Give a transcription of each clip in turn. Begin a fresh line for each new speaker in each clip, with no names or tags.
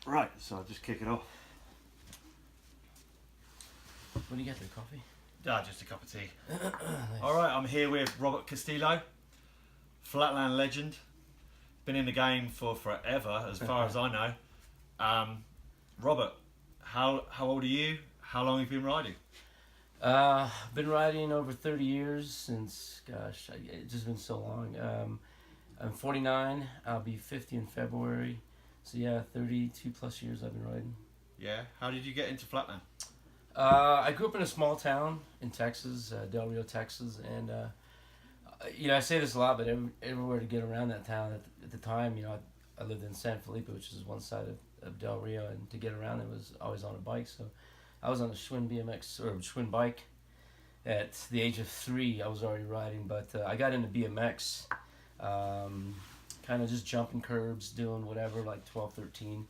Right, so I'll just kick it off.
What do you get there, coffee?
Just a cup of tea.
Nice.
Alright, I'm here with Robert Castillo, flatland legend. Been in the game for forever, as far as I know. Robert, how old are you? How long have you been riding?
Been riding over 30 years since, gosh, it's just been so long. I'm 49, I'll be 50 in February. So yeah, 32 plus years I've been riding.
Yeah, how did you get into flatland?
I grew up in a small town in Texas, Del Rio, Texas, and I say this a lot, but everywhere to get around that town at the time, I lived in San Felipe, which is one side of Del Rio, and to get around it was always on a bike. So I was on a Schwinn BMX or Schwinn bike at the age of 3. I was already riding, but I got into BMX, kind of just jumping curbs, doing whatever, like 12, 13,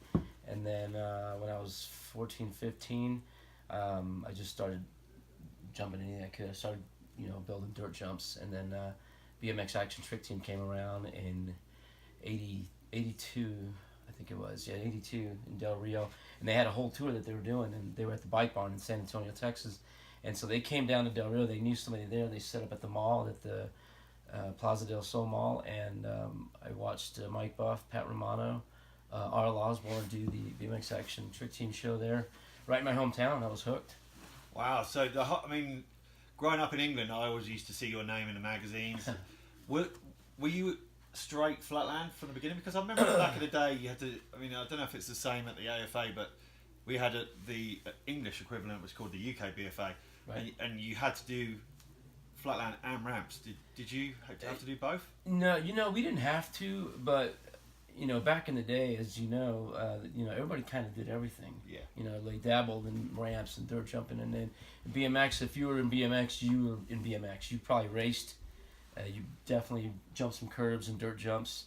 and then when I was 14, 15. I just started jumping anything I could. I started, building dirt jumps, and then BMX Action Trick Team came around in 82, I think it was, 82 in Del Rio, and they had a whole tour that they were doing, and they were at the Bike Barn in San Antonio, Texas, and so they came down to Del Rio. They knew somebody there. They set up at the mall, at the Plaza del Sol Mall, and I watched Mike Buff, Pat Romano, Arl Osborne do the BMX Action Trick Team show there. Right in my hometown, I was hooked.
Wow, so growing up in England, I always used to see your name in the magazines. were you straight flatland from the beginning? Because I remember back in the day, you had to. I don't know if it's the same at the AFA, but we had the English equivalent, was called the UK BFA,
Right.
and you had to do flatland and ramps. Did you have to do both?
No, we didn't have to, but back in the day, as everybody kind of did everything.
Yeah.
They dabbled in ramps and dirt jumping, and then BMX. If you were in BMX, you were in BMX. You probably raced. You definitely jumped some curbs and dirt jumps.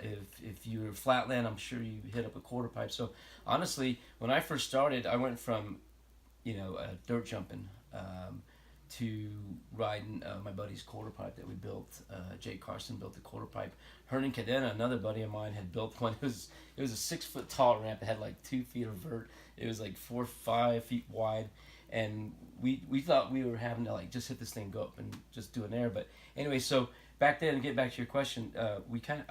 If you were flatland, I'm sure you hit up a quarter pipe. So honestly, when I first started, I went from, dirt jumping, to riding my buddy's quarter pipe that we built. Jake Carson built the quarter pipe. Hernan Cadena, another buddy of mine, had built one. It was a 6 foot tall ramp that had like 2 feet of vert. It was like 4 or 5 feet wide, and we thought we were having to like just hit this thing, go up and just do an air. But anyway, so back then, to get back to your question, I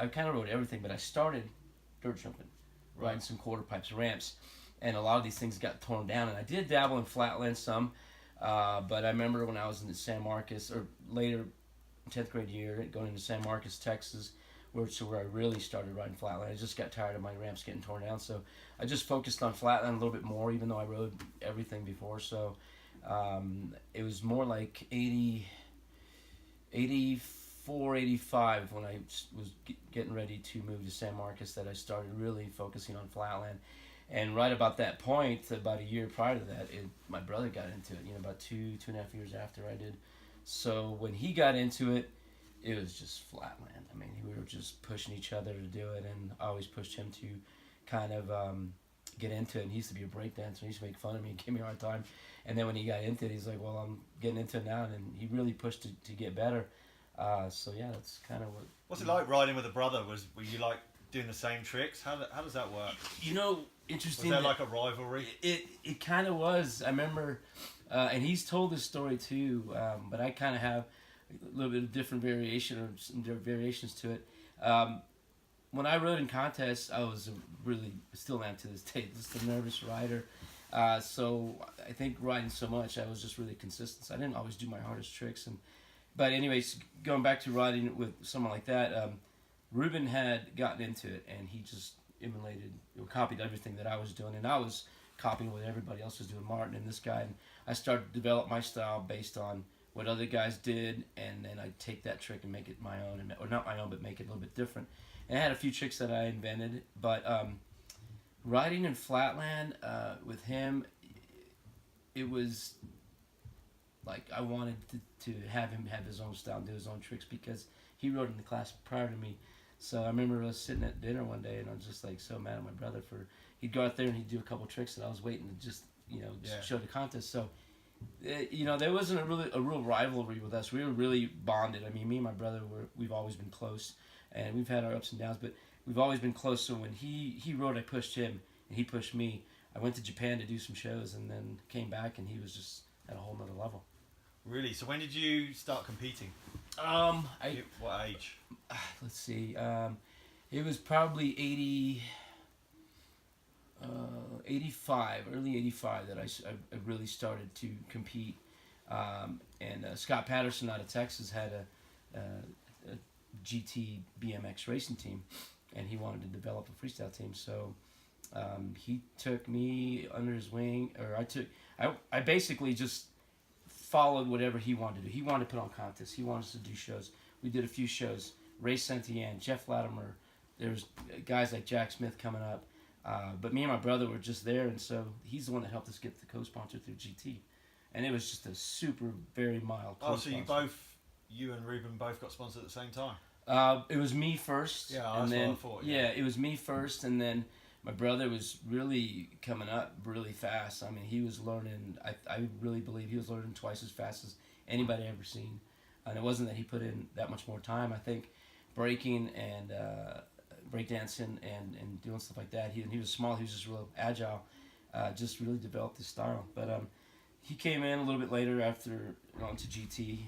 kind of rode everything, but I started dirt jumping, riding some quarter pipes, ramps, and a lot of these things got torn down. And I did dabble in flatland some. But I remember when I was in San Marcos, or later, 10th grade year, going into San Marcos, Texas, where I really started riding flatland. I just got tired of my ramps getting torn down, so I just focused on flatland a little bit more, even though I rode everything before. So it was more like 84, 85 when I was getting ready to move to San Marcos that I started really focusing on flatland. And right about that point, about a year prior to that, my brother got into it, about 2.5 years after I did. So when he got into it, it was just flatland. We were just pushing each other to do it, and I always pushed him to kind of get into it. And he used to be a breakdancer. He used to make fun of me and give me a hard time. And then when he got into it, he's like, well, I'm getting into it now. And he really pushed to get better. So yeah, that's kind of what...
What's it like riding with a brother? Were you like doing the same tricks? How does that work?
Interesting.
Was there like a rivalry?
It kind of was. I remember, and he's told this story too, but I kind of have a little bit of different variation or some different variations to it. When I rode in contests, I was really, still am to this day, just a nervous rider. So I think riding so much, I was just really consistent. So I didn't always do my hardest tricks. But anyways, going back to riding with someone like that, Ruben had gotten into it, and he just emulated or copied everything that I was doing, and I was copying what everybody else was doing, Martin and this guy, and I started to develop my style based on what other guys did, and then I'd take that trick and make it my own, or not my own, but make it a little bit different. And I had a few tricks that I invented, but riding in flatland with him, it was like I wanted to have him have his own style and do his own tricks, because he rode in the class prior to me. So I remember us sitting at dinner one day, and I was just like so mad at my brother he'd go out there and he'd do a couple tricks that I was waiting to just show the contest. So there wasn't a real rivalry with us. We were really bonded. Me and my brother we've always been close, and we've had our ups and downs, but we've always been close. So when he rode, I pushed him. and he pushed me. I went to Japan to do some shows, and then came back, and he was just at a whole nother level.
Really? So when did you start competing? What age?
Let's see. It was probably 85, early 85 that I really started to compete. And Scott Patterson out of Texas had a GT BMX racing team, and he wanted to develop a freestyle team. So he took me under his wing, or I basically just followed whatever he wanted to do. He wanted to put on contests. He wanted us to do shows. We did a few shows. Ray Santillane, Jeff Latimer. There was guys like Jack Smith coming up. But me and my brother were just there, and so he's the one that helped us get the co-sponsor through GT. And it was just a super, very mild co-sponsor.
So you and Ruben both got sponsored at the same time?
It was me first.
Yeah, that's what I thought.
Yeah, it was me first, and then my brother was really coming up really fast. I mean, he was learning, I really believe he was learning twice as fast as anybody I've ever seen. And it wasn't that he put in that much more time. I think breaking and breakdancing and doing stuff like that. He was small, he was just real agile, just really developed his style. But he came in a little bit later after going to GT.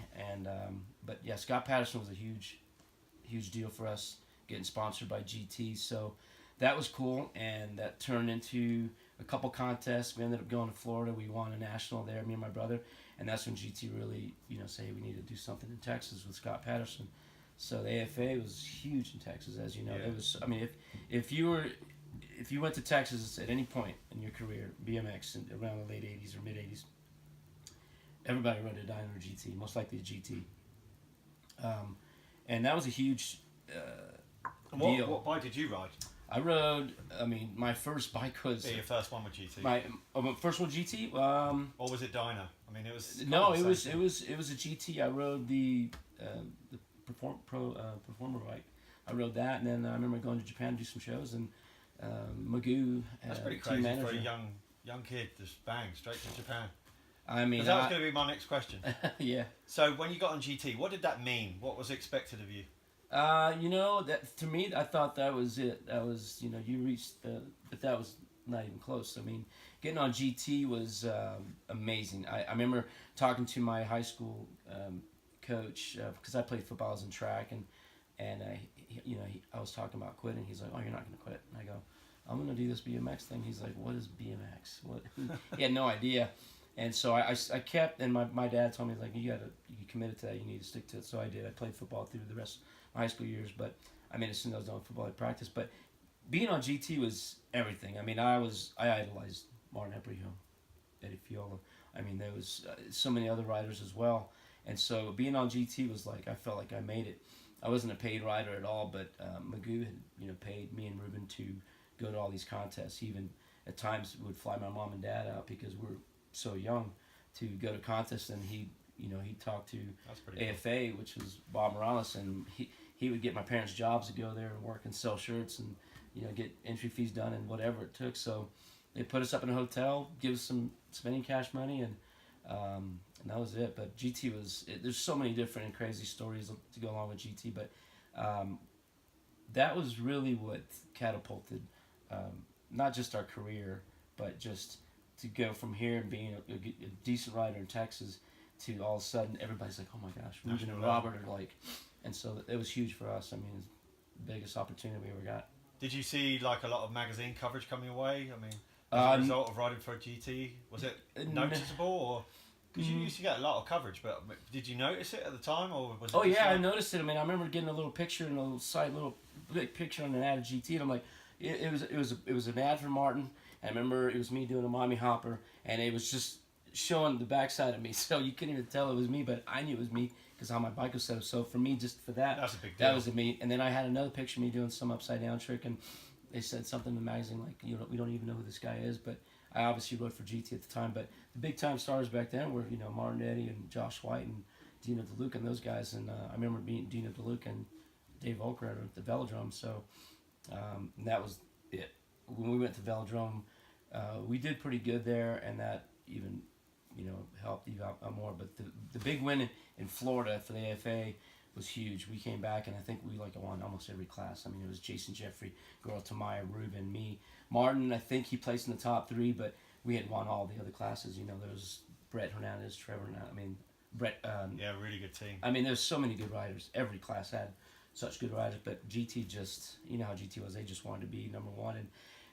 But yeah, Scott Patterson was a huge deal for us, getting sponsored by GT. So that was cool, and that turned into a couple contests. We ended up going to Florida. We won a national there, me and my brother, and that's when GT really, said, hey, we need to do something in Texas with Scott Patterson. So the AFA was huge in Texas, as you know.
Yeah.
It was. I mean, if you went to Texas at any point in your career, BMX around the late '80s or mid '80s, everybody rode a Dyno or GT, most likely a GT. And that was a huge deal.
What bike did you ride?
I rode. I mean, my first bike was.
Yeah, your first one with GT.
My first one GT.
Or was it Dyno? I mean, it was.
No, it was a GT. I rode the performer bike. I rode that, and then I remember going to Japan to do some shows, and Magoo.
That's pretty crazy for a young kid. Just bang straight to Japan.
I mean,
that was going to be my next question.
Yeah.
So when you got on GT, what did that mean? What was expected of you?
That to me, I thought that was it. That was, you reached but that was not even close. I mean, getting on GT was amazing. I remember talking to my high school coach, because I played football, I was in track, and I was talking about quitting. He's like, "Oh, you're not going to quit." And I go, "I'm going to do this BMX thing." He's like, "What is BMX?" What? He had no idea. And so I kept, and my dad told me, like, you committed to that, you need to stick to it. So I did. I played football through the rest of my high school years, but I mean, as soon as I was done with football, I practiced. But being on GT was everything. I mean, I idolized Martin Aparijo, Eddie Fiola. I mean, there was so many other riders as well. And so being on GT was like, I felt like I made it. I wasn't a paid rider at all, but Magoo had paid me and Ruben to go to all these contests. He even at times would fly my mom and dad out because we're so young to go to contests, and he talked to AFA, which was Bob Morales, and he would get my parents jobs to go there and work and sell shirts and get entry fees done and whatever it took. So they put us up in a hotel, give us some spending cash money, and that was it. But GT there's so many different and crazy stories to go along with GT, but that was really what catapulted not just our career, but just to go from here and being a decent rider in Texas to all of a sudden everybody's like, oh my gosh, Ruben and Robert are like, and so it was huge for us. I mean, it's the biggest opportunity we ever got.
Did you see like a lot of magazine coverage coming your way? I mean, as a result of riding for a GT, was it noticeable, or because you used to get a lot of coverage, but did you notice it at the time, or was it?
Oh yeah, I noticed it. I mean, I remember getting a little picture and a little picture on an ad of GT, and I'm like, it was an ad for Martin. I remember it was me doing a mommy hopper, and it was just showing the backside of me, so you couldn't even tell it was me, but I knew it was me because how my bike was set up. So for me, just for that's a big deal. That was me. And then I had another picture of me doing some upside down trick, and they said something in the magazine like, we don't even know who this guy is, but I obviously rode for GT at the time. But the big time stars back then were Martin Eddy and Josh White and Dyno DeLuca and those guys. And I remember meeting Dyno DeLuca and Dave Voelker at the Velodrome. So and that was it. When we went to Velodrome, we did pretty good there, and that even helped you out more. But the big win in Florida for the AFA was huge. We came back, and I think we won almost every class. I mean, it was Jason, Jeffrey, Girl, Tamaya, Ruben, me, Martin. I think he placed in the top 3, but we had won all the other classes. You know, there was Brett Hernandez, Trevor. I mean, Brett.
Yeah, really good team.
I mean, there's so many good riders. Every class had such good riders, but GT just, you know how GT was. They just wanted to be number one,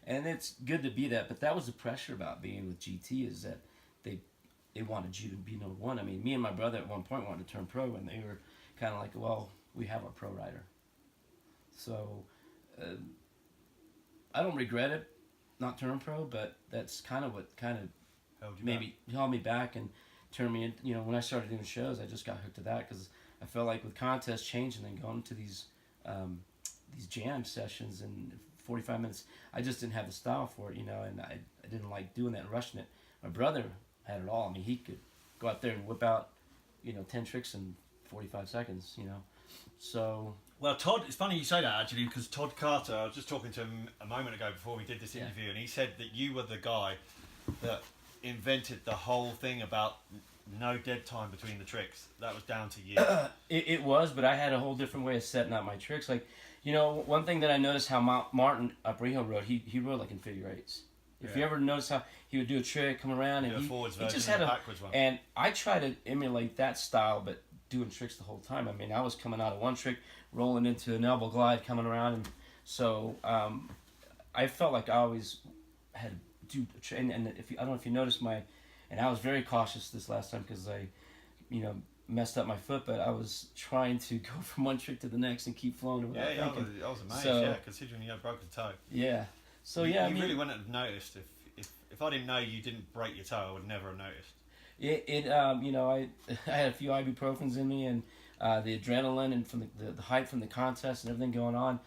and it's good to be that. But that was the pressure about being with GT, is that they wanted you to be number one. I mean, me and my brother at one point wanted to turn pro, and they were kind of like, well, we have our pro rider. So I don't regret it, not turning pro, but that's kind of what held me back and turned me in. You know, when I started doing shows, I just got hooked to that, because I felt like with contests changing and going to these jam sessions in 45 minutes, I just didn't have the style for it, you know, and I didn't like doing that and rushing it. My brother had it all. I mean, he could go out there and whip out, you know, 10 tricks in 45 seconds, you know. So...
Well, Todd, it's funny you say that, actually, because Todd Carter, I was just talking to him a moment ago before we did this interview, and he said that you were the guy that invented the whole thing about no dead time between the tricks. That was down to you.
It was, but I had a whole different way of setting up my tricks. Like, you know, one thing that I noticed how Martin Aparijo rode, he rode like in figure eights. If you ever notice how he would do a trick, come around, and he just had a backwards one. And I try to emulate that style, but doing tricks the whole time. I mean, I was coming out of one trick, rolling into an elbow glide, coming around, and so I felt like I always had to do a trick. And if I don't know if you noticed and I was very cautious this last time, because I, you know, messed up my foot, but I was trying to go from one trick to the next and keep flowing without thinking.
I was amazed, considering you had broken toe.
Yeah. So
you really wouldn't have noticed if I didn't know you didn't break your toe. I would never have noticed.
You know, I had a few ibuprofens in me, and the adrenaline and from the hype from the contest and everything going on,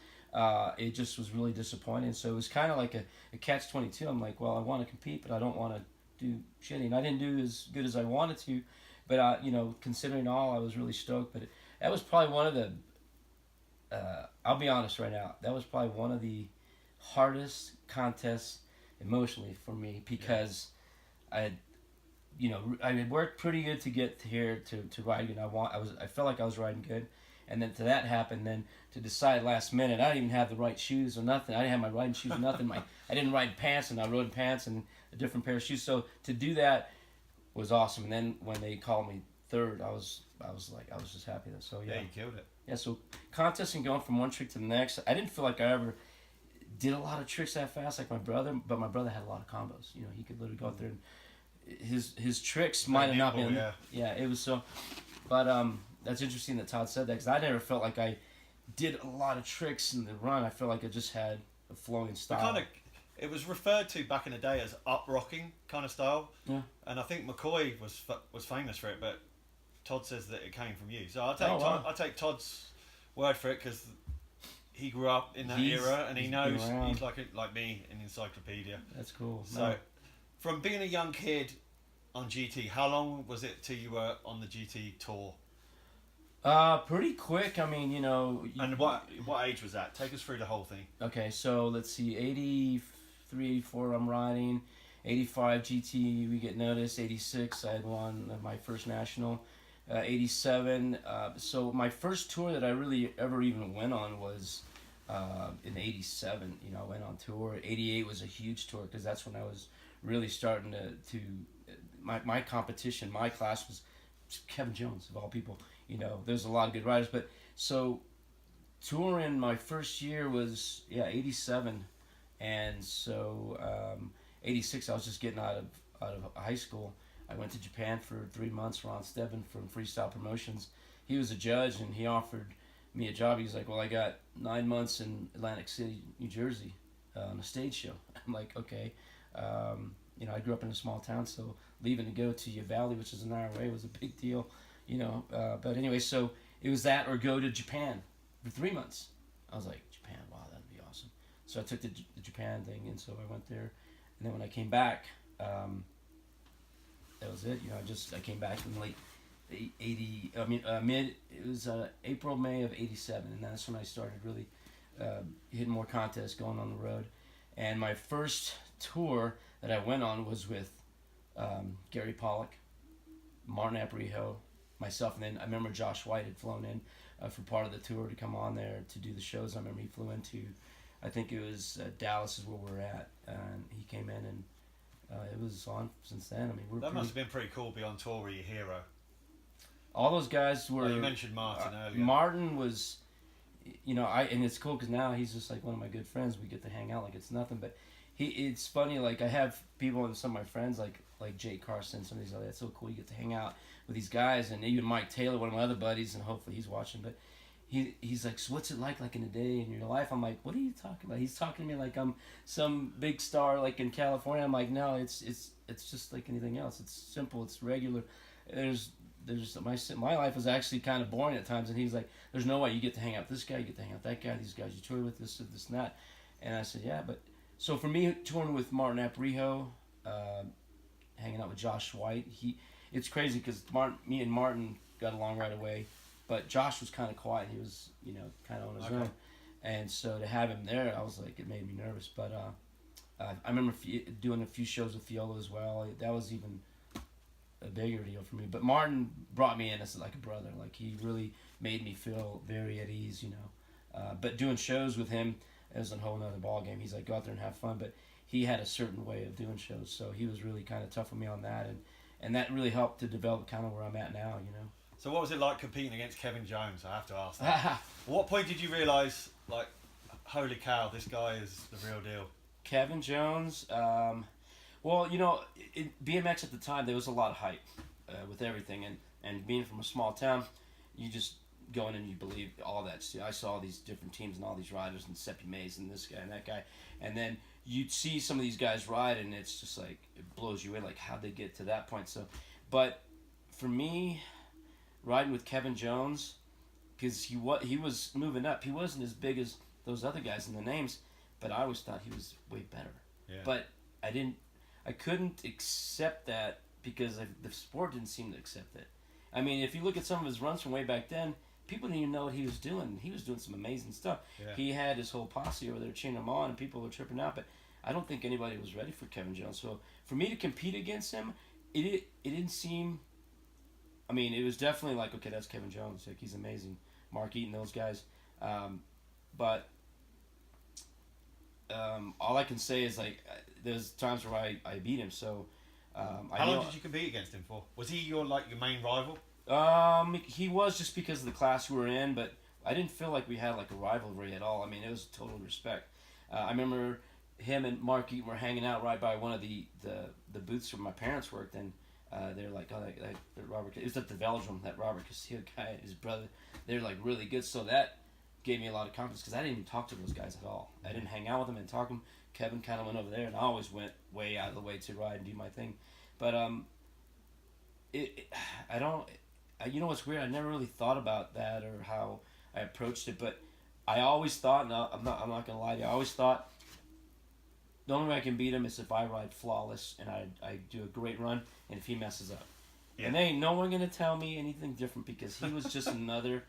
it just was really disappointing. So it was kind of like a catch-22. I'm like, well, I want to compete, but I don't want to do shitty, and I didn't do as good as I wanted to. But you know, considering all, I was really stoked. But that was probably one of the. I'll be honest right now. That was probably one of the hardest contests emotionally for me, because I had worked pretty good to get here to ride good. I felt like I was riding good, and then to that happened. Then to decide last minute, I didn't even have the right shoes or nothing. I didn't have my riding shoes or nothing. I didn't ride pants, and I rode pants and a different pair of shoes. So to do that was awesome. And then when they called me third, I was just happy. So
yeah, you killed it.
Yeah, so contest and going from one trick to the next, I didn't feel like I ever did a lot of tricks that fast like my brother, but my brother had a lot of combos. You know, he could literally go out there and his tricks might have not been. Yeah, it was so. But that's interesting that Todd said that, because I never felt like I did a lot of tricks in the run. I felt like I just had a flowing style.
It was referred to back in the day as up-rocking kind of style. Yeah. And I think McCoy was famous for it, but Todd says that it came from you. So I'll take Todd's word for it, because he grew up in that era, and he knows he's like me, an encyclopedia.
That's cool.
So from being a young kid on GT, how long was it till you were on the GT tour?
Pretty quick. I mean, you know.
And what age was that? Take us through the whole thing.
Okay, so let's see. 83, 84, I'm riding. 85 GT, we get noticed. 86, I had won my first national. 87. So my first tour that I really ever even went on was in 87. You know, I went on tour. 88 was a huge tour, because that's when I was really starting to my competition, my class was Kevin Jones, of all people. You know, there's a lot of good riders, but so touring my first year was 87, and so 86 I was just getting out of high school. I went to Japan for 3 months. Ron Stebbin from Freestyle Promotions, he was a judge, and he offered me a job. He's like, well, I got 9 months in Atlantic City, New Jersey, on a stage show. I'm like, okay. You know, I grew up in a small town, so leaving to go to Uvalde, which is an hour away, was a big deal. You know, but anyway, so it was that or go to Japan for 3 months. I was like, Japan, wow, that'd be awesome. So I took the Japan thing, and so I went there. And then when I came back, that was it. You know, I came back in late 80. I mean, it was April, May of 87, and that's when I started really hitting more contests, going on the road. And my first tour that I went on was with Gary Pollock, Martin Aparijo, myself, and then I remember Josh White had flown in for part of the tour to come on there to do the shows. I remember he flew into, I think it was Dallas is where we're at, and he came in and it was on since then. I mean,
that must have been pretty cool. Be on tour with your hero.
All those guys were.
Well, you mentioned Martin earlier.
Martin was, and it's cool because now he's just like one of my good friends. We get to hang out like it's nothing. But it's funny. Like I have people and some of my friends like Jake Carson. Some of these. That's so cool. You get to hang out with these guys, and even Mike Taylor, one of my other buddies, and hopefully he's watching. But he's like, so what's it like in a day in your life? I'm like, what are you talking about? He's talking to me like I'm some big star like in California. I'm like, no, it's just like anything else. It's simple. It's regular. There's my life was actually kind of boring at times, and he's like, there's no way you get to hang out with this guy, you get to hang out with that guy, these guys you tour with, this and that. And I said, yeah, but so for me, touring with Martin Aparijo, hanging out with Josh White, it's crazy because me and Martin got along right away, but Josh was kind of quiet. He was, kind of on his own, and so to have him there, I was like, it made me nervous. But I remember doing a few shows with Fiola as well. That was even a bigger deal for me. But Martin brought me in as like a brother. Like he really made me feel very at ease, But doing shows with him, it was a whole nother ball game. He's like, go out there and have fun. But he had a certain way of doing shows, so he was really kind of tough on me on that, and that really helped to develop kind of where I'm at now,
So what was it like competing against Kevin Jones? I have to ask that. At what point did you realise, like, holy cow, this guy is the real deal?
Kevin Jones, well, in BMX at the time, there was a lot of hype with everything. And being from a small town, you just go in and you believe all that. See, I saw these different teams and all these riders and Seppi Mays and this guy and that guy. And then you'd see some of these guys ride and it's just like, it blows you away, like how'd they get to that point. So, but for me, riding with Kevin Jones, because he was moving up. He wasn't as big as those other guys in the names, but I always thought he was way better.
Yeah.
But I couldn't accept that because the sport didn't seem to accept it. I mean, if you look at some of his runs from way back then, people didn't even know what he was doing. He was doing some amazing stuff. Yeah. He had his whole posse over there cheering him on, and people were tripping out. But I don't think anybody was ready for Kevin Jones. So for me to compete against him, it didn't seem. I mean, it was definitely like, okay, that's Kevin Jones. Like he's amazing. Mark Eaton, those guys. But all I can say is like there's times where I beat him. So
how long did you compete against him for? Was he your main rival?
He was just because of the class we were in, but I didn't feel like we had like a rivalry at all. I mean, it was total respect. I remember him and Mark Eaton were hanging out right by one of the booths where my parents worked, and they're like, oh, that Robert. It was at the Velodrome, that Robert Castillo guy, his brother. They're like really good, so that gave me a lot of confidence because I didn't even talk to those guys at all. I didn't hang out with them and talk to them. Kevin kind of went over there, and I always went way out of the way to ride and do my thing. But you know what's weird? I never really thought about that or how I approached it, but I always thought, no, I'm not gonna lie to you, I always thought the only way I can beat him is if I ride flawless and I do a great run, and if he messes up. Yeah. And there ain't no one gonna tell me anything different because he was just at another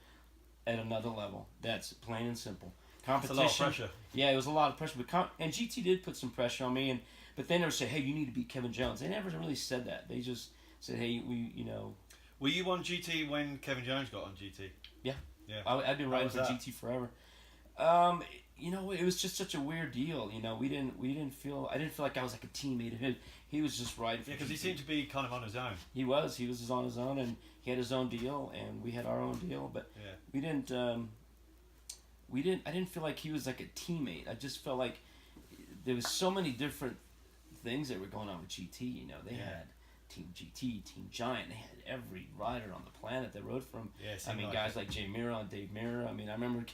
level. That's plain and simple. Competition.
It's a lot of pressure.
Yeah, it was a lot of pressure. And GT did put some pressure on me, but they never said, hey, you need to beat Kevin Jones. They never really said that. They just said, hey,
Were you on GT when Kevin Jones got on GT?
Yeah.
Yeah.
I've been riding for GT forever. It was just such a weird deal. I didn't feel like I was like a teammate of his. He was just riding for
because
GT.
he seemed to be kind of on his own.
He was just on his own, and he had his own deal, and we had our own deal, but yeah. I didn't feel like he was like a teammate. I just felt like there was so many different things that were going on with GT. They had Team GT, Team Giant. They had every rider on the planet that rode from.
Yeah,
guys like Jay Mira and Dave Mira. I remember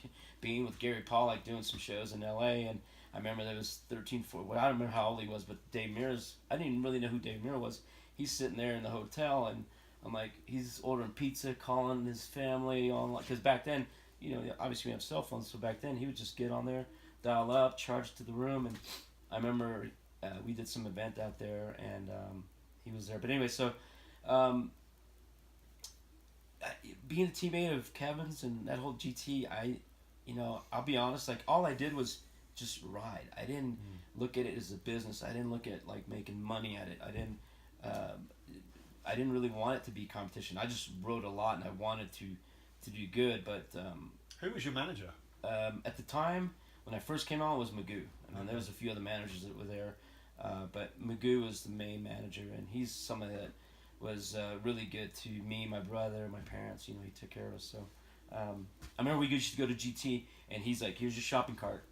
being with Gary Pollack doing some shows in LA, and I remember there was 13, 14. Well, I don't remember how old he was, but Dave Mira's. I didn't even really know who Dave Mira was. He's sitting there in the hotel, and I'm like, he's ordering pizza, calling his family on, because back then, obviously we have cell phones, so back then he would just get on there, dial up, charge to the room, and I remember we did some event out there, and he was there. But anyway, so being a teammate of Kevin's and that whole GT, I'll be honest, like all I did was just ride. I didn't look at it as a business. I didn't look at like making money at it. I didn't really want it to be competition. I just rode a lot, and I wanted to to do good. But
who was your manager?
at the time when I first came on, it was Magoo. I mean, there was a few other managers that were there, but Magoo was the main manager, and he's somebody that was really good to me, my brother, my parents. You know, he took care of us. So I remember we used to go to GT, and he's like, "Here's your shopping cart.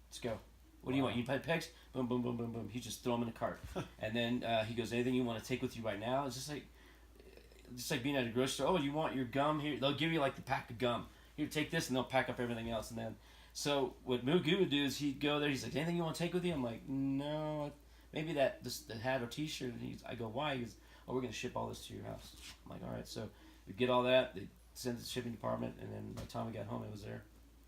Let's go. What do you want? You buy pegs? Boom, boom, boom, boom, boom." He just throw them in the cart, and then he goes, "Anything you want to take with you right now?" It's just like being at a grocery store. "Oh, you want your gum here?" They'll give you like the pack of gum. "Here, take this," and they'll pack up everything else. And then, so what Mugu would do is he'd go there. He's like, "Anything you want to take with you?" I'm like, "No, maybe the hat or T-shirt." And I go, "Why?" He goes, "Oh, we're gonna ship all this to your house." I'm like, "All right." So we get all that. They send it to the shipping department, and then by the time we got home, it was there.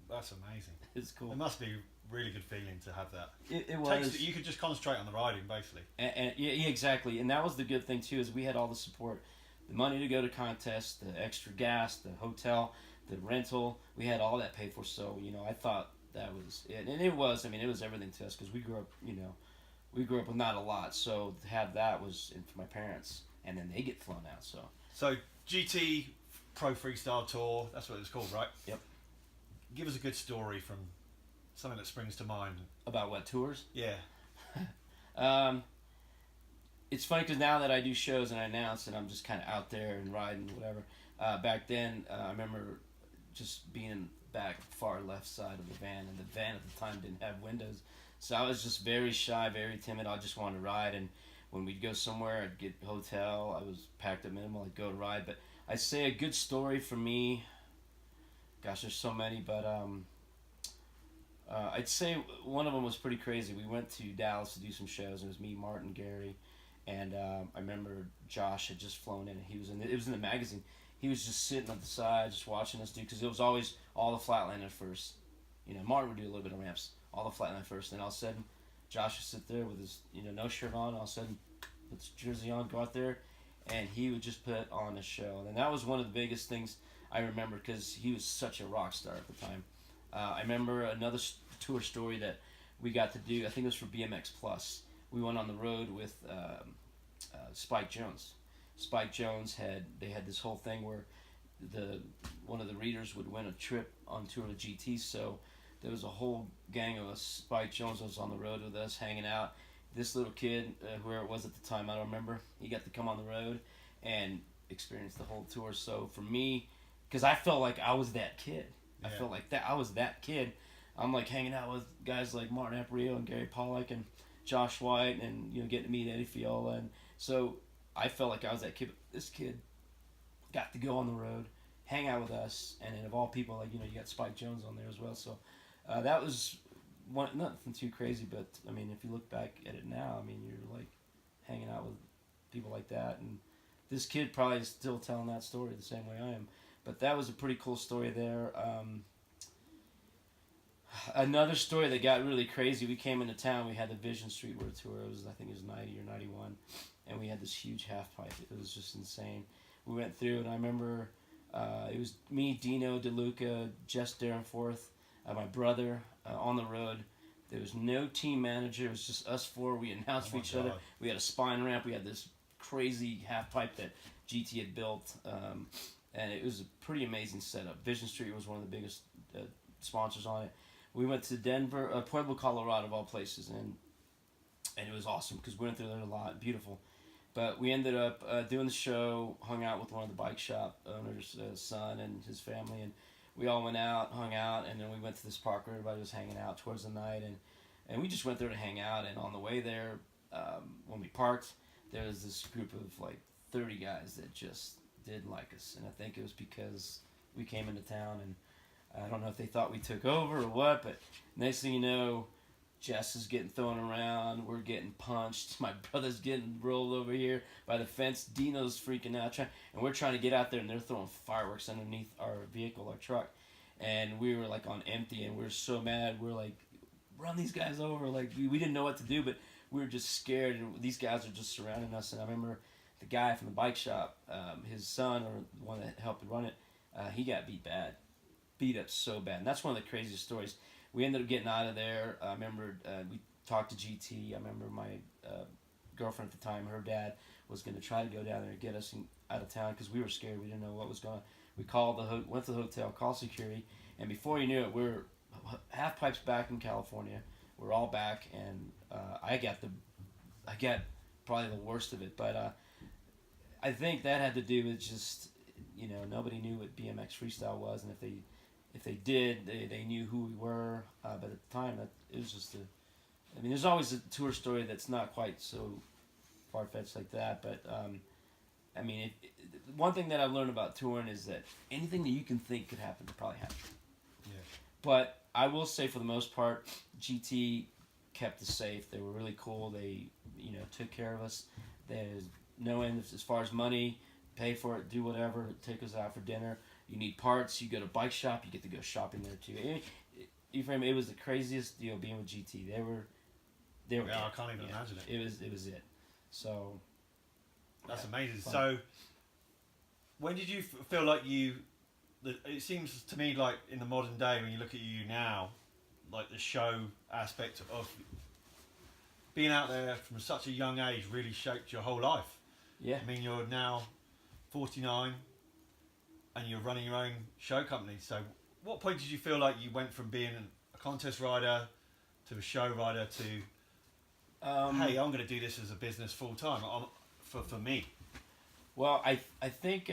That's amazing.
It's cool.
It must be a really good feeling to have that.
It was.
You could just concentrate on the riding, basically.
And yeah, exactly. And that was the good thing too, is we had all the support, the money to go to contests, the extra gas, the hotel, the rental. We had all that paid for. So I thought that was it, and it was. I mean, it was everything to us because we grew up. We grew up with not a lot, so to have that was for my parents, and then they get flown out.
So GT Pro Freestyle Tour. That's what it's called, right?
Yep.
Give us a good story from something that springs to mind.
About what tours?
Yeah.
It's funny because now that I do shows and I announce and I'm just kind of out there and riding whatever. Back then, I remember just being in the back far left side of the van, and the van at the time didn't have windows, so I was just very shy, very timid. I just wanted to ride, and when we'd go somewhere, I'd get a hotel. I was packed up minimal. I'd go ride, but I'd say a good story for me. Gosh, there's so many, but I'd say one of them was pretty crazy. We went to Dallas to do some shows. It was me, Martin, Gary, and I remember Josh had just flown in. And it was in the magazine. He was just sitting on the side, just watching us do, because it was always all the flatland at first. Martin would do a little bit of ramps, all the flatland first. And all of a sudden, Josh would sit there with his no shirt on. All of a sudden, put his jersey on, go out there, and he would just put on a show. And that was one of the biggest things I remember, because he was such a rock star at the time. I remember another tour story that we got to do. I think it was for BMX Plus. We went on the road with Spike Jones. Spike Jones had this whole thing where one of the readers would win a trip on tour to GT. So there was a whole gang of us. Spike Jones was on the road with us, hanging out. This little kid, whoever it was at the time, I don't remember. He got to come on the road and experience the whole tour. So for me, because I felt like I was that kid. Yeah. I felt like that I was that kid. I'm like hanging out with guys like Martin Aparijo and Gary Pollack and Josh White, and getting to meet Eddie Fiola, and so I felt like I was that kid. But this kid got to go on the road, hang out with us, and then of all people, like you got Spike Jones on there as well. So that was nothing too crazy, but I mean, if you look back at it now, I mean, you're like hanging out with people like that, and this kid probably is still telling that story the same way I am. But that was a pretty cool story there. Another story that got really crazy, we came into town, we had the Vision Street World Tour. I think it was 90 or 91, and we had this huge half pipe. It was just insane. We went through, and I remember it was me, Dyno, DeLuca, Jess Darenforth, my brother on the road. There was no team manager. It was just us four. We announced for each other. We had a spine ramp. We had this crazy half pipe that GT had built, and it was a pretty amazing setup. Vision Street was one of the biggest sponsors on it. We went to Denver, Pueblo, Colorado, of all places, and it was awesome because we went through there a lot. Beautiful. But we ended up doing the show, hung out with one of the bike shop owners' son and his family, and we all went out, hung out, and then we went to this park where everybody was hanging out towards the night, and we just went there to hang out. And on the way there, when we parked, there was this group of like 30 guys that just didn't like us, and I think it was because we came into town, and I don't know if they thought we took over or what, but next thing you know, Jess is getting thrown around, we're getting punched, my brother's getting rolled over here by the fence, Dino's freaking out, and we're trying to get out there, and they're throwing fireworks underneath our vehicle, our truck, and we were like on empty, and we were so mad, we're like, run these guys over, like we didn't know what to do, but we were just scared, and these guys are just surrounding us. And I remember the guy from the bike shop, his son, or the one that helped run it, he got beat up so bad. And that's one of the craziest stories. We ended up getting out of there. I remember we talked to GT. I remember my girlfriend at the time, her dad was going to try to go down there and get us out of town because we were scared. We didn't know what was going on. We called went to the hotel, called security, and before you knew it, we're half pipes back in California. We're all back, and I got probably the worst of it. But I think that had to do with just, nobody knew what BMX freestyle was, and if they did, they knew who we were. But at the time, it was just there's always a tour story that's not quite so far-fetched like that, but one thing that I've learned about touring is that anything that you can think could happen could probably happen.
Yeah.
But I will say, for the most part, GT kept us safe. They were really cool. They, took care of us. There's no end as far as money, pay for it, do whatever, take us out for dinner. You need parts, you go to bike shop, you get to go shopping there too. It was the craziest deal being with GT. They were.
Yeah, I can't even imagine it.
It was it. So.
That's amazing.
Fun.
So, when did you feel like it seems to me like in the modern day, when you look at you now, like the show aspect of being out there from such a young age really shaped your whole life.
Yeah.
I mean, you're now 49 and you're running your own show company. So, what point did you feel like you went from being a contest rider to a show rider to, hey, I'm going to do this as a business full time for me?
Well, I think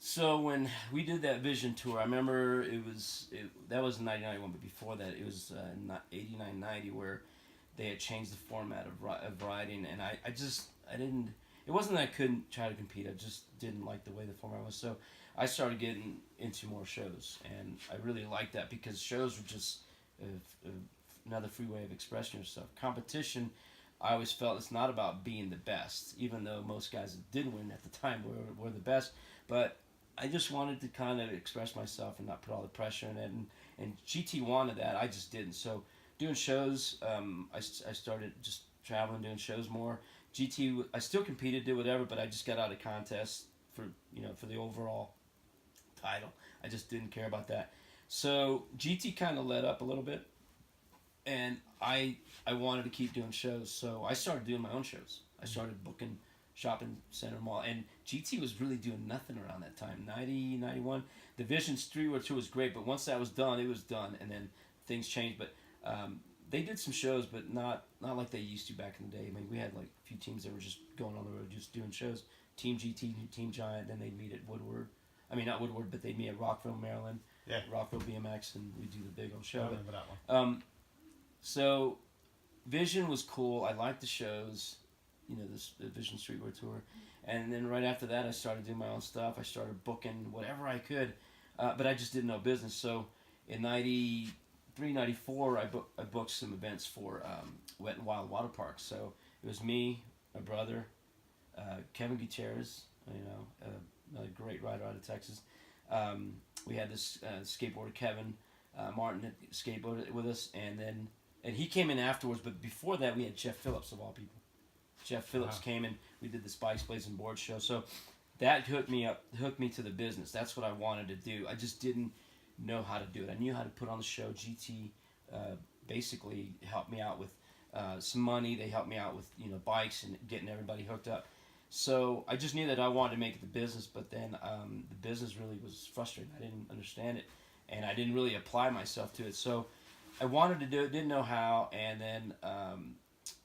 so when we did that Vision tour, I remember that was 1991, but before that it was 89, 90, where they had changed the format of riding, and I didn't. It wasn't that I couldn't try to compete. I just didn't like the way the format was. So I started getting into more shows, and I really liked that because shows were just another free way of expressing yourself. Competition, I always felt, it's not about being the best, even though most guys that did win at the time were the best. But I just wanted to kind of express myself and not put all the pressure in it. And GT wanted that. I just didn't. So doing shows, I started just traveling, doing shows more. GT, I still competed, did whatever, but I just got out of contests for the overall title. I just didn't care about that. So GT kind of let up a little bit, and I wanted to keep doing shows. So I started doing my own shows. I started booking shopping center mall, and GT was really doing nothing around that time. 90, 91. The Vision Street World Tour was great, but once that was done, it was done, and then things changed. But they did some shows, but not like they used to back in the day. I mean, we had like a few teams that were just going on the road, just doing shows. Team GT, Team Giant, then they'd meet at Woodward. I mean, not Woodward, but they'd meet at Rockville, Maryland.
Yeah.
Rockville BMX, and we'd do the big old show.
I remember that one.
So Vision was cool. I liked the shows, the Vision Street World Tour. And then right after that, I started doing my own stuff. I started booking whatever I could, but I just didn't know business. So in 93, 94, I booked some events for Wet and Wild Water Parks. So it was me, my brother, Kevin Gutierrez, another great rider out of Texas. We had this skateboarder, Kevin Martin, that skateboarded with us, and he came in afterwards. But before that, we had Jeff Phillips, of all people. Jeff Phillips came in. We did the Spikes, Blades, and Board show. So that hooked me to the business. That's what I wanted to do. I just didn't know how to do it. I knew how to put on the show. GT basically helped me out with some money. They helped me out with bikes and getting everybody hooked up. So I just knew that I wanted to make it the business, but then the business really was frustrating. I didn't understand it, and I didn't really apply myself to it. So I wanted to do it, didn't know how, and then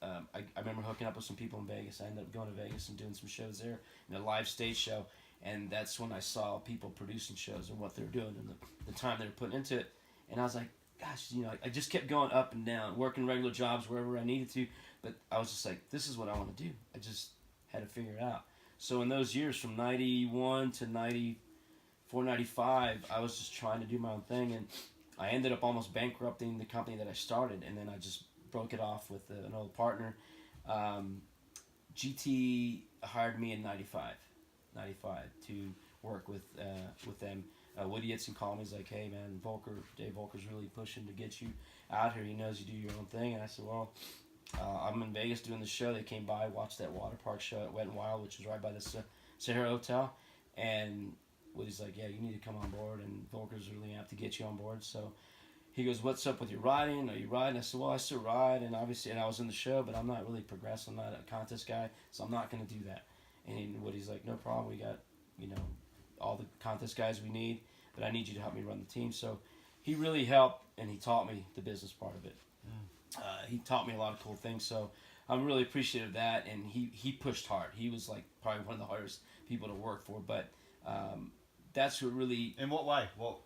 I remember hooking up with some people in Vegas. I ended up going to Vegas and doing some shows there in a live stage show, and that's when I saw people producing shows and what they were doing and the time they were putting into it. And I was like, gosh, I just kept going up and down, working regular jobs wherever I needed to, but I was just like, this is what I want to do. I just had to figure it out. So in those years, from 91 to 94, 95, I was just trying to do my own thing, and I ended up almost bankrupting the company that I started, and then I just broke it off with an old partner. GT hired me in 95 to work with them. Woody Itson called me. He's like, hey man, Dave Voelker's really pushing to get you out here. He knows you do your own thing. And I said, well, I'm in Vegas doing the show. They came by, watched that water park show at Wet and Wild, which was right by the Sahara Hotel. And Woody's like, yeah, you need to come on board. And Voelker's really amped to get you on board. So he goes, what's up with your riding? Are you riding? I said, well, I still ride. And obviously, I was in the show, but I'm not really progressing. I'm not a contest guy, so I'm not going to do that. And Woody's like, no problem. We got you know, all the contest guys we need, but I need you to help me run the team. So he really helped, and he taught me the business part of it. He taught me a lot of cool things, so I'm really appreciative of that. And he pushed hard. He was like probably one of the hardest people to work for, but that's what really.
In what way? What?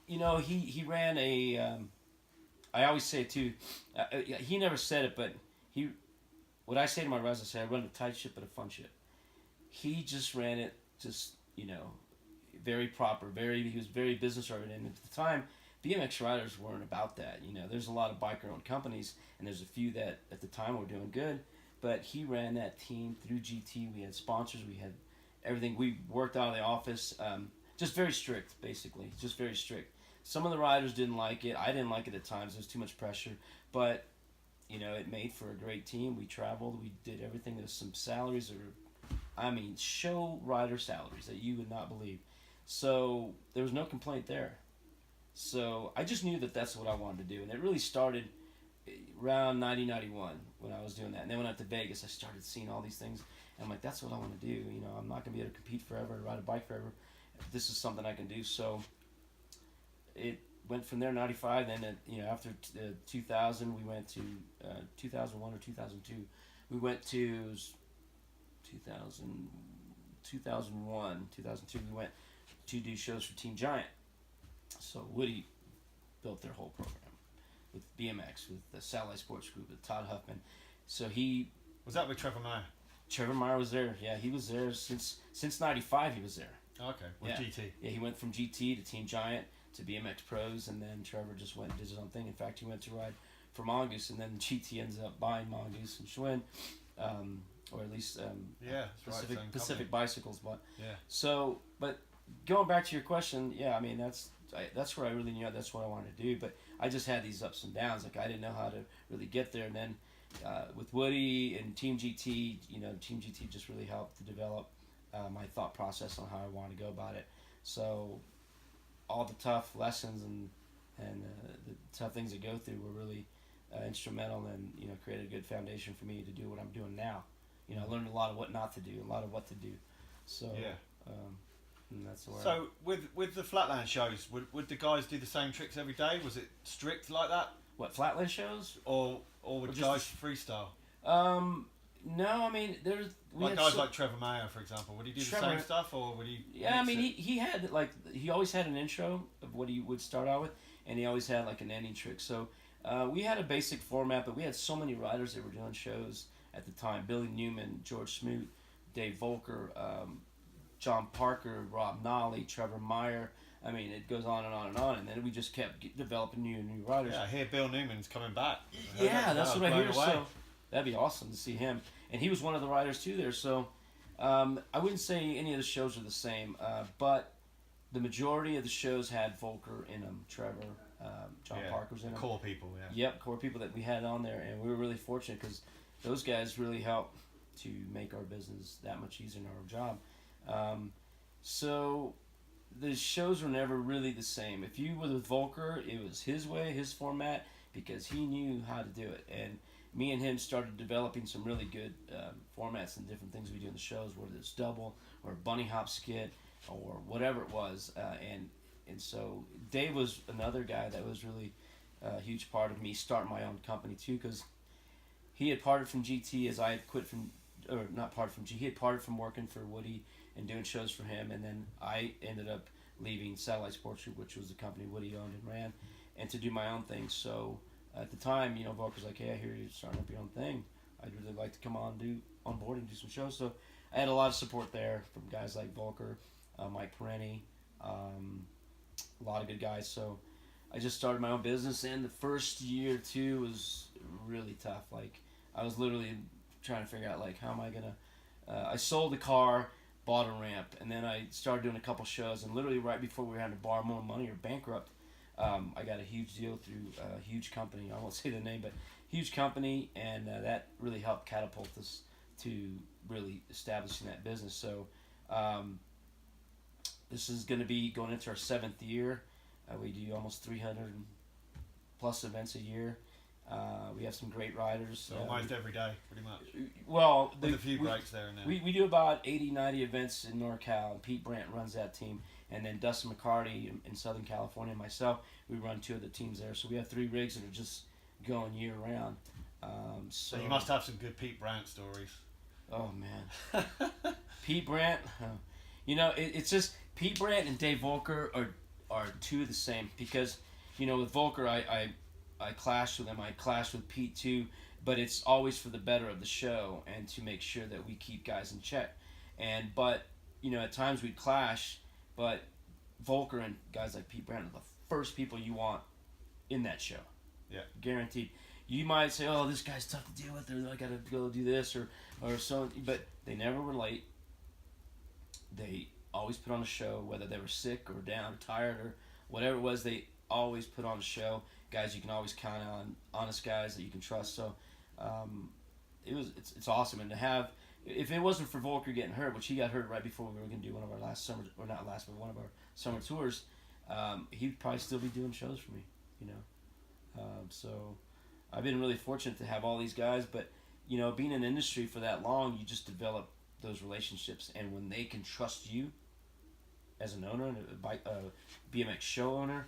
He ran a. I always say it too. He never said it, but he. What I say to my riders, I say I run a tight ship but a fun ship. He just ran it, very proper. He was very business oriented. And at the time, BMX riders weren't about that. There's a lot of biker-owned companies, and there's a few that at the time were doing good. But he ran that team through GT. We had sponsors. We had everything. We worked out of the office. Just very strict, basically. Just very strict. Some of the riders didn't like it. I didn't like it at times. There was too much pressure. But, it made for a great team. We traveled. We did everything. There's some salaries show rider salaries that you would not believe. So there was no complaint there. So I just knew that that's what I wanted to do. And it really started around 1991 when I was doing that. And then when I went to Vegas, I started seeing all these things. And I'm like, that's what I want to do. I'm not going to be able to compete forever, ride a bike forever. This is something I can do. So it went from there, 95. Then, after 2000, we went to 2001 or 2002. We went to 2001, 2002. We went to do shows for Team Giant. So Woody built their whole program with BMX, with the Satellite Sports Group, with Todd Huffman. So he
Was that with Trevor Meyer?
Trevor Meyer was there. Yeah, he was there since '95. He was there.
Okay, with GT.
Yeah, he went from GT to Team Giant to BMX Pros, and then Trevor just went and did his own thing. In fact, he went to ride for Mongoose, and then GT ends up buying Mongoose and Schwinn, or at least Pacific Bicycles. But So, but going back to your question, that's where I really knew that's what I wanted to do. But I just had these ups and downs. Like I didn't know how to really get there, and then with Woody and Team GT, Team GT just really helped to develop my thought process on how I wanted to go about it. So all the tough lessons and the tough things I go through were really instrumental and created a good foundation for me to do what I'm doing now. I learned a lot of what not to do, a lot of what to do. So and that's where.
So with the flatland shows, would the guys do the same tricks every day? Was it strict like that?
What, flatland shows?
Or would guys freestyle?
No,
Guys like Trevor Meyer, for example. Would he do the same stuff, or would he?
Yeah, he had he always had an intro of what he would start out with, and he always had like an ending trick. So we had a basic format, but we had so many riders that were doing shows at the time: Billy Newman, George Smoot, Dave Voelker, John Parker, Rob Nolly, Trevor Meyer. It goes on and on and on, and then we just kept developing new riders.
Yeah, I hear Bill Newman's coming back.
Yeah, that's what I hear. So that'd be awesome to see him. And he was one of the riders too there. So I wouldn't say any of the shows are the same, but the majority of the shows had Voelker in them, Trevor, John Parker's in them.
Core people, yeah.
Yep, core people that we had on there, and we were really fortunate because those guys really helped to make our business that much easier in our job. So the shows were never really the same. If you were with Voelker, it was his way, his format, because he knew how to do it. And me and him started developing some really good formats and different things we do in the shows, whether it's double or bunny hop skit or whatever it was. And so Dave was another guy that was really a huge part of me starting my own company too, because he had parted from GT as I had quit from, or not parted from GT, he had parted from working for Woody and doing shows for him, and then I ended up leaving Satellite Sports Group, which was the company Woody owned and ran, and to do my own thing. So at the time, Voelker's like, hey, I hear you're starting up your own thing. I'd really like to come on board and do some shows. So I had a lot of support there from guys like Voelker, Mike Perenni, a lot of good guys. So I just started my own business, and the first year or two was really tough. Like I was literally trying to figure out how am I gonna. I sold the car, bought a ramp, and then I started doing a couple shows. And literally right before we were having to borrow more money or bankrupt, I got a huge deal through a huge company. I won't say the name, but huge company, and that really helped catapult us to really establishing that business. So this is going to be going into our 7th year. We do almost 300 plus events a year. We have some great riders.
So almost every day, pretty much.
Well,
with a few breaks there and there.
We do about 80, 90 events in NorCal, and Pete Brandt runs that team. And then Dustin McCarty in Southern California and myself, we run 2 of the teams there. So we have 3 rigs that are just going year round.
So you must have some good Pete Brandt stories.
Oh, man. Pete Brandt, it's just Pete Brandt and Dave Voelker are 2 of the same because, with Voelker, I clashed with him. I clashed with Pete too, but it's always for the better of the show and to make sure that we keep guys in check. But at times we'd clash, but Voelker and guys like Pete Brandt are the first people you want in that show.
Yeah.
Guaranteed. You might say, oh, this guy's tough to deal with, or I got to go do this, or so, but they never were late. They always put on a show, whether they were sick or down, or tired, or whatever it was, they always put on a show. Guys you can always count on, honest guys that you can trust. So it's awesome. And to have, if it wasn't for Voelker getting hurt, which he got hurt right before we were going to do one of our last summer, or not last, but one of our summer tours, he'd probably still be doing shows for me, so I've been really fortunate to have all these guys, but being in the industry for that long, you just develop those relationships, and when they can trust you as an owner, a BMX show owner,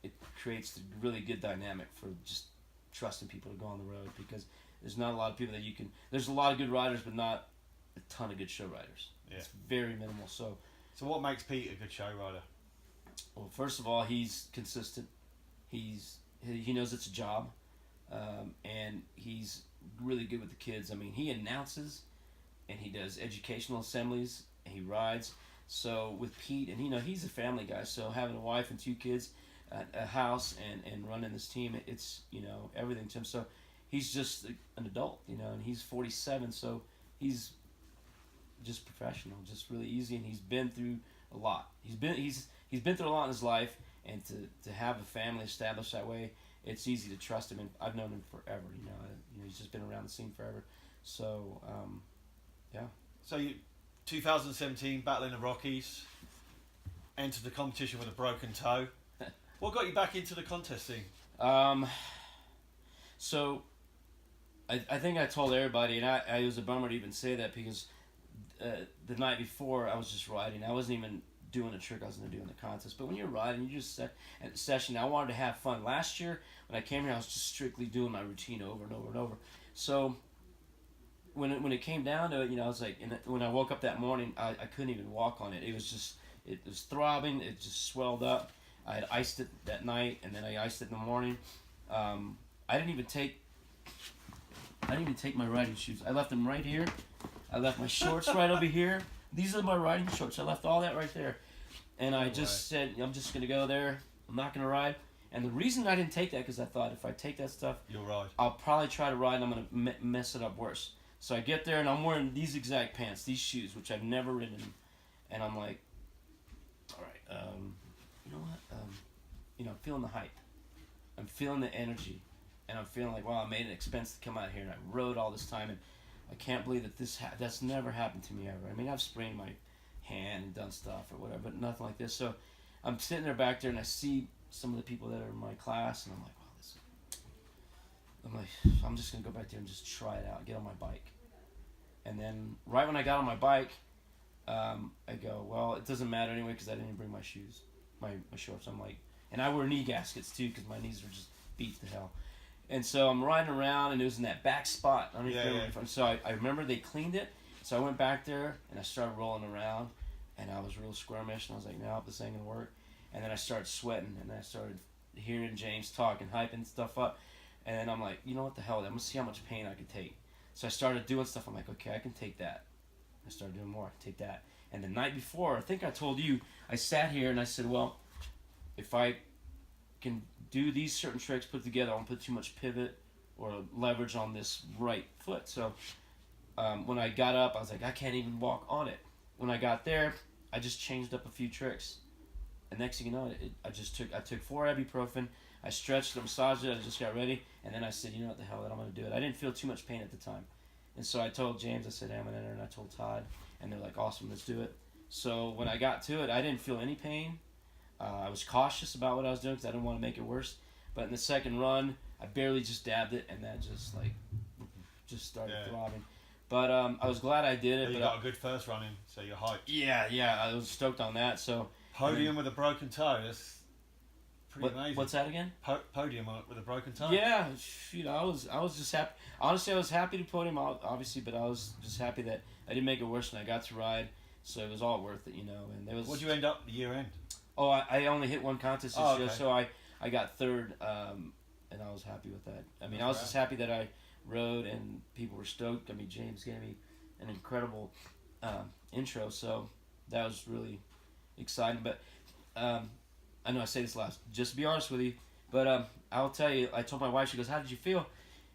it creates a really good dynamic for just trusting people to go on the road, because there's not a lot of people that you can. There's a lot of good riders, but not a ton of good show riders. Yeah. It's very minimal. So
what makes Pete a good show rider?
Well, first of all, he's consistent. He knows it's a job, and he's really good with the kids. I mean, he announces, and he does educational assemblies, and he rides. So with Pete, and he's a family guy, so having a wife and 2 kids, a house, and running this team, it's everything to him. So he's just an adult, and he's 47, so he's just professional, just really easy, and he's been through a lot. He's been through a lot in his life, and to have a family established that way, it's easy to trust him. And I've known him forever. He's just been around the scene forever. So yeah.
So 2017, battling the Rockies, entered the competition with a broken toe. What got you back into the contest scene?
So I think I told everybody, and I was a bummer to even say that, because the night before I was just riding. I wasn't even doing a trick I was going to do in the contest. But when you're riding, you just at the session. I wanted to have fun. Last year when I came here, I was just strictly doing my routine over and over and over. So when it came down to it, I was like, and when I woke up that morning, I couldn't even walk on it. It was throbbing. It just swelled up. I had iced it that night, and then I iced it in the morning. I didn't even take my riding shoes. I left them right here. I left my shorts right over here. These are my riding shorts. I left all that right there. And I just said, I'm just going to go there. I'm not going to ride. And the reason I didn't take that, because I thought if I take that stuff,
you'll ride.
I'll probably try to ride, and I'm going to mess it up worse. So I get there, and I'm wearing these exact pants, these shoes, which I've never ridden in. And I'm like, all right, you know what? I'm feeling the hype. I'm feeling the energy. And I'm feeling like, wow, I made an expense to come out here, and I rode all this time, and I can't believe that that's never happened to me ever. I mean, I've sprained my hand and done stuff or whatever, but nothing like this. So I'm sitting there back there, and I see some of the people that are in my class, and I'm like, wow, I'm just going to go back there and just try it out, get on my bike. And then right when I got on my bike, I go, well, it doesn't matter anyway, because I didn't even bring my shoes, my shorts. I'm like, and I wear knee gaskets too, because my knees are just beat to hell. And so I'm riding around, and it was in that back spot. So I remember they cleaned it. So I went back there, and I started rolling around, and I was real squirmish, and I was like, no, this ain't going to work. And then I started sweating, and I started hearing James talk and hyping stuff up. And then I'm like, you know what the hell, I'm going to see how much pain I can take. So I started doing stuff. I'm like, okay, I can take that. I started doing more. I can take that. And the night before, I think I told you, I sat here, and I said, well, if I can do these certain tricks put together, I won't put too much pivot or leverage on this right foot. So when I got up, I was like, I can't even walk on it. When I got there, I just changed up a few tricks. And next thing you know, I took 4 ibuprofen, I stretched it, massaged it, I just got ready, and then I said, you know what the hell, I'm going to do it. I didn't feel too much pain at the time. And so I told James, I said, hey, I'm going to enter, and I told Todd, and they're like, awesome, let's do it. So when I got to it, I didn't feel any pain. I was cautious about what I was doing because I didn't want to make it worse. But in the second run, I barely just dabbed it, and that just like just started
Yeah.
throbbing. But I was glad I did it.
You
but
got a good first run in, so you're hyped.
yeah, I was stoked on that. So
Podium with a broken toe. That's pretty amazing.
what's that again?
Podium with a broken toe.
Yeah, you know, I was just happy. Honestly, I was happy to podium, obviously, but I was just happy that I didn't make it worse, and I got to ride, so it was all worth it, you know. And there was.
What'd you end up the year end?
Oh, I only hit one contest this year,
Okay.
so I got third, and I was happy with that. I mean, I was just happy that I rode, and people were stoked. I mean, James gave me an incredible intro, so that was really exciting. But I know I say this last, just to be honest with you, but I'll tell you, I told my wife, she goes, how did you feel?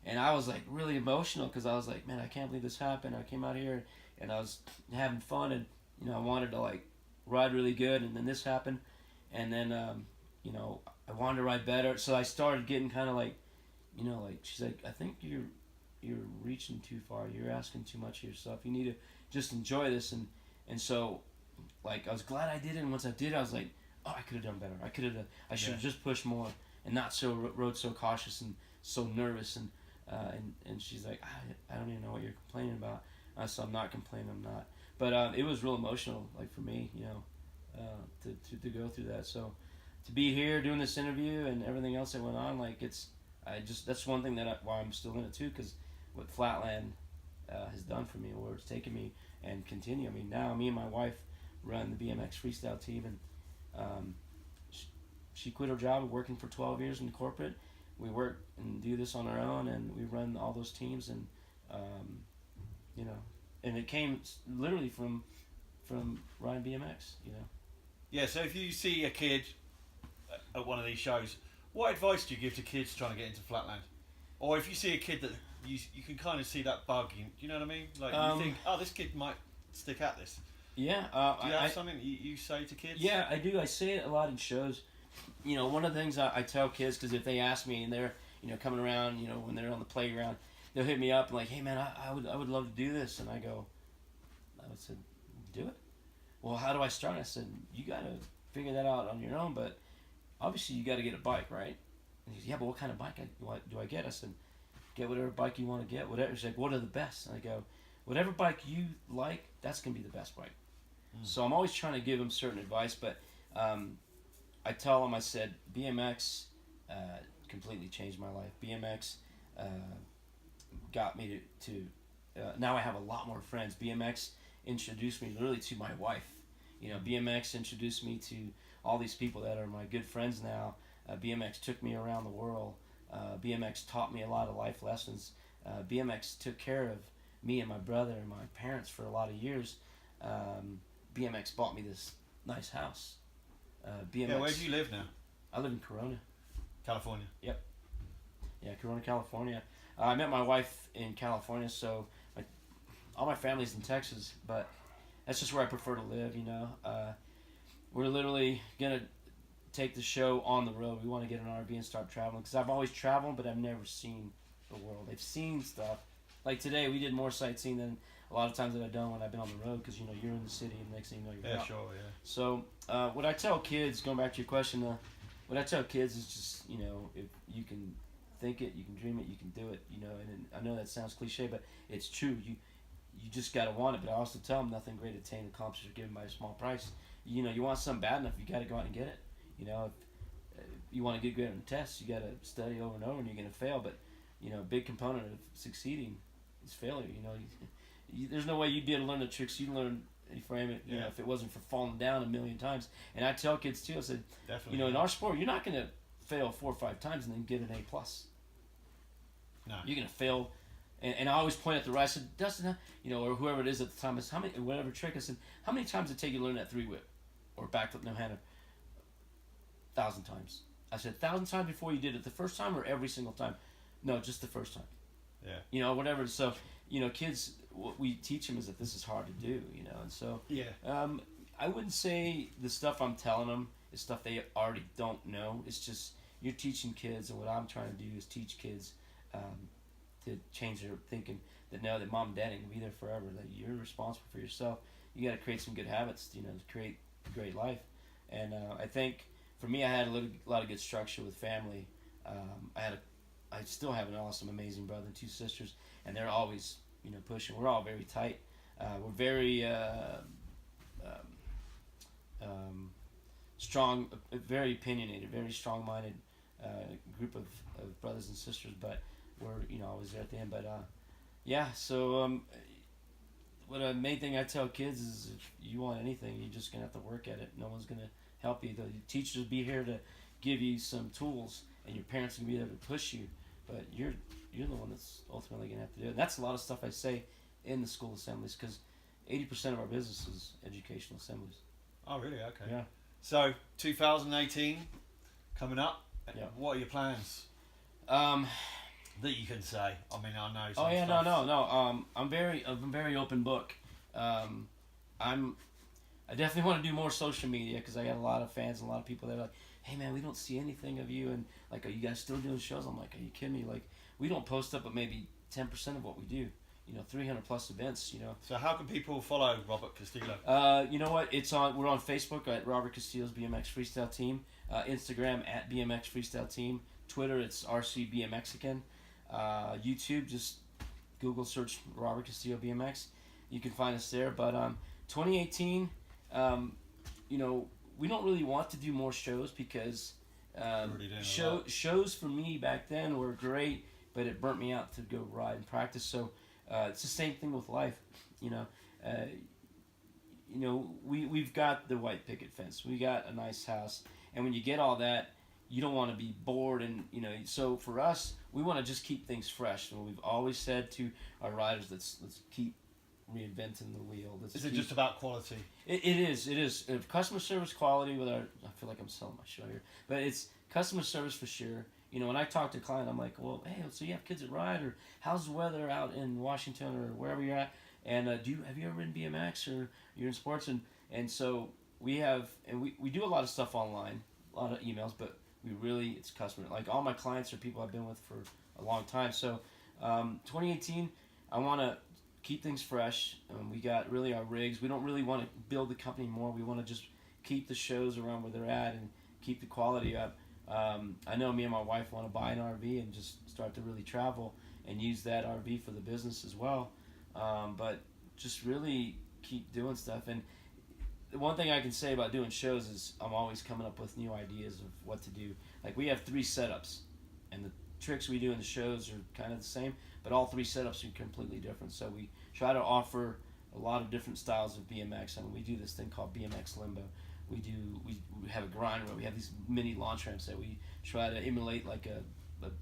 And I was like really emotional because I was like, man, I can't believe this happened. I came out here and I was having fun, and you know, I wanted to like ride really good, and then this happened, and then you know, I wanted to ride better, so I started getting kind of like, you know, like she's like, I think you're reaching too far. You're asking too much of yourself. You need to just enjoy this, and so like I was glad I did it, and once I did, I was like, oh, I could have done better. I should have just pushed more and not so rode so cautious and so nervous, and she's like, I don't even know what you're complaining about. So I'm not complaining. I'm not. But it was real emotional, like for me, you know, to go through that. So to be here doing this interview and everything else that went on, like that's one thing why I'm still in it too, because what Flatland has done for me, or it's taken me and continue. I mean, now me and my wife run the BMX freestyle team, and she quit her job working for 12 years in corporate. We work and do this on our own, and we run all those teams, and you know, and it came literally from riding BMX, you know.
Yeah. So if you see a kid at one of these shows, what advice do you give to kids trying to get into flatland? Or if you see a kid that you can kind of see that bug, you know what I mean? Like you think, oh, this kid might stick at this.
Yeah.
Do you have something you say to kids?
Yeah, I do. I say it a lot in shows. You know, one of the things I tell kids, because if they ask me and they're, you know, coming around, you know, when they're on the playground, they'll hit me up and like, hey man, I would love to do this, and I would say, do it. Well, how do I start? I said, you got to figure that out on your own, but obviously you got to get a bike, right? And he said, yeah, but what kind of bike do I get? I said, get whatever bike you want to get, whatever. She's like, what are the best? And I go, whatever bike you like, that's going to be the best bike. So I'm always trying to give them certain advice, but I tell them, I said, BMX completely changed my life. BMX got me to now I have a lot more friends. BMX introduced me literally to my wife. You know, BMX introduced me to all these people that are my good friends now. BMX took me around the world. BMX taught me a lot of life lessons. BMX took care of me and my brother and my parents for a lot of years. BMX bought me this nice house. BMX.
Yeah, where do you live now?
I live in Corona.
California.
Yep. Yeah, Corona, California. I met my wife in California, so all my family's in Texas, but that's just where I prefer to live, you know. We're literally going to take the show on the road. We want to get an RV and start traveling, because I've always traveled, but I've never seen the world. I've seen stuff. Like today, we did more sightseeing than a lot of times that I've done when I've been on the road, because, you know, you're in the city and the next thing you know, you're out.
Sure, yeah.
So what I tell kids, going back to your question, what I tell kids is just, you know, if you can think it, you can dream it, you can do it, you know. And I know that sounds cliche, but it's true. You just got to want it. But I also tell them nothing great attained, accomplished, or given by a small price. You know, you want something bad enough, you got to go out and get it. You know, if you want to get good on tests, you got to study over and over, and you're going to fail. But, you know, a big component of succeeding is failure. You know, there's no way you'd be able to learn the tricks you learned. You frame it, you know, if it wasn't for falling down a million times. And I tell kids too, I said,
definitely,
you know, in our sport, you're not going to fail 4 or 5 times and then get an A+.
No.
You're going to fail. And I always point at the right. I said, Dustin, you know, or whoever it is at the time, is how many, whatever trick, I said, how many times did it take you to learn that 3-whip or backflip no-hander? 1,000 times. I said, 1,000 times before you did it the first time, or every single time? No, just the first time.
Yeah.
You know, whatever. So, you know, kids, what we teach them is that this is hard to do, you know. And so, I wouldn't say the stuff I'm telling them is stuff they already don't know. It's just you're teaching kids, and what I'm trying to do is teach kids to change their thinking, that know that mom and dad ain't gonna be there forever, that you're responsible for yourself. You got to create some good habits, you know, to create a great life. And I think for me, I had a lot of good structure with family. I had I still have an awesome, amazing brother and 2 sisters, and they're always, pushing. We're all very tight. We're very strong, very opinionated, very strong-minded group of brothers and sisters, but we're, always there at the end. But, yeah, so what a main thing I tell kids is if you want anything, you're just going to have to work at it. No one's going to help you. The teachers will be here to give you some tools, and your parents will be there to push you, but you're the one that's ultimately going to have to do it. And that's a lot of stuff I say in the school assemblies, because 80% of our business is educational assemblies.
Oh, really? Okay.
Yeah.
So, 2018 coming up.
Yeah.
What are your plans? That you can say. I mean, I know.
Oh yeah,
stuff.
no. I'm very open book. I definitely want to do more social media, because I got a lot of fans and a lot of people that are like, hey man, we don't see anything of you, and like, are you guys still doing shows? I'm like, are you kidding me? Like, we don't post up but maybe 10% of what we do. 300 plus events.
So how can people follow Robert Castillo?
You know what? We're on Facebook at Robert Castillo's BMX Freestyle Team, Instagram at BMX Freestyle Team, Twitter it's RC BMXican, YouTube just Google search Robert Castillo BMX. You can find us there. But 2018, we don't really want to do more shows, because shows for me back then were great, but it burnt me out to go ride and practice. So it's the same thing with life. We've got the white picket fence, we got a nice house, and when you get all that, you don't want to be bored, and so for us, we want to just keep things fresh. And we've always said to our riders, let's keep reinventing the wheel.
Is it just about quality?
It is. If customer service quality, I feel like I'm selling my show here, but it's customer service for sure. When I talk to a client, I'm like, well, hey, so you have kids that ride, or how's the weather out in Washington or wherever you're at, and have you ever ridden BMX, or you're in sports, and so we do a lot of stuff online, a lot of emails, but it's customer. Like, all my clients are people I've been with for a long time. So 2018, I want to keep things fresh. We got really our rigs. We don't really want to build the company more. We want to just keep the shows around where they're at and keep the quality up. I know me and my wife want to buy an RV and just start to really travel and use that RV for the business as well. But just really keep doing stuff. And the one thing I can say about doing shows is I'm always coming up with new ideas of what to do. Like, we have 3 setups, and the tricks we do in the shows are kind of the same, but all 3 setups are completely different. So we try to offer a lot of different styles of BMX. I mean, we do this thing called BMX Limbo. We have a grind where we have these mini launch ramps that we try to emulate, like a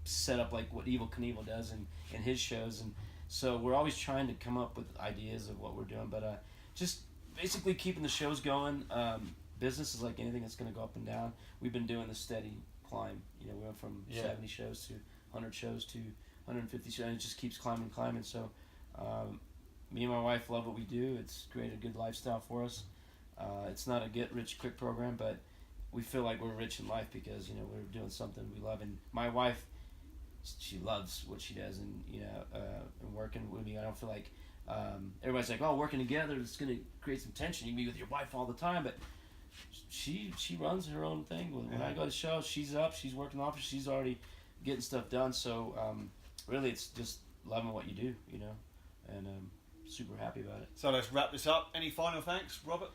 setup like what Evel Knievel does in his shows. And so we're always trying to come up with ideas of what we're doing, but just basically keeping the shows going. Business is like anything, that's going to go up and down. We've been doing the steady climb. We went from 70 shows to 100 shows to 150 shows, and it just keeps climbing. So me and my wife love what we do. It's created a good lifestyle for us. It's not a get-rich-quick program, but we feel like we're rich in life because, we're doing something we love. And my wife, she loves what she does, and, and working with me. I don't feel like everybody's like, oh, working together, it's going to create some tension. You can be with your wife all the time, but she runs her own thing. When I go to shows, she's up, she's working off, she's already getting stuff done. So really, it's just loving what you do, and super happy about it.
So let's wrap this up. Any final thanks, Robert?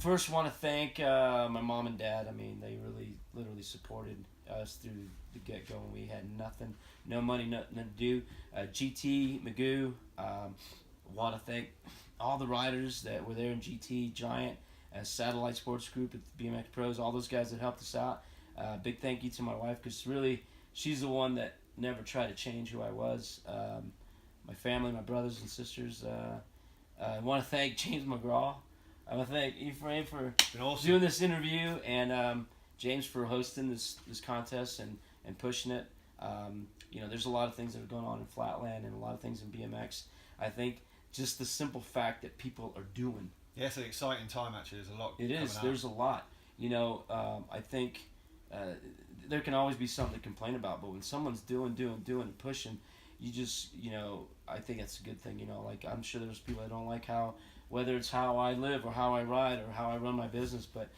First want to thank my mom and dad. I mean, they really, literally supported us through the get-go. We had nothing, no money, nothing to do. GT, Magoo, want to thank all the riders that were there in GT, Giant, Satellite Sports Group at the BMX Pros, all those guys that helped us out. Big thank you to my wife, because really, she's the one that never tried to change who I was. My family, my brothers and sisters. I want to thank James McGraw. I want to thank Ephraim for doing this interview, and James for hosting this contest and pushing it. There's a lot of things that are going on in Flatland and a lot of things in BMX. I think just the simple fact that people are doing.
Yeah, it's an exciting time, actually. There's a lot.
It is. There's a lot. I think there can always be something to complain about, but when someone's doing and pushing, you just, I think that's a good thing. Like, I'm sure there's people that don't like whether it's how I live or how I ride or how I run my business, but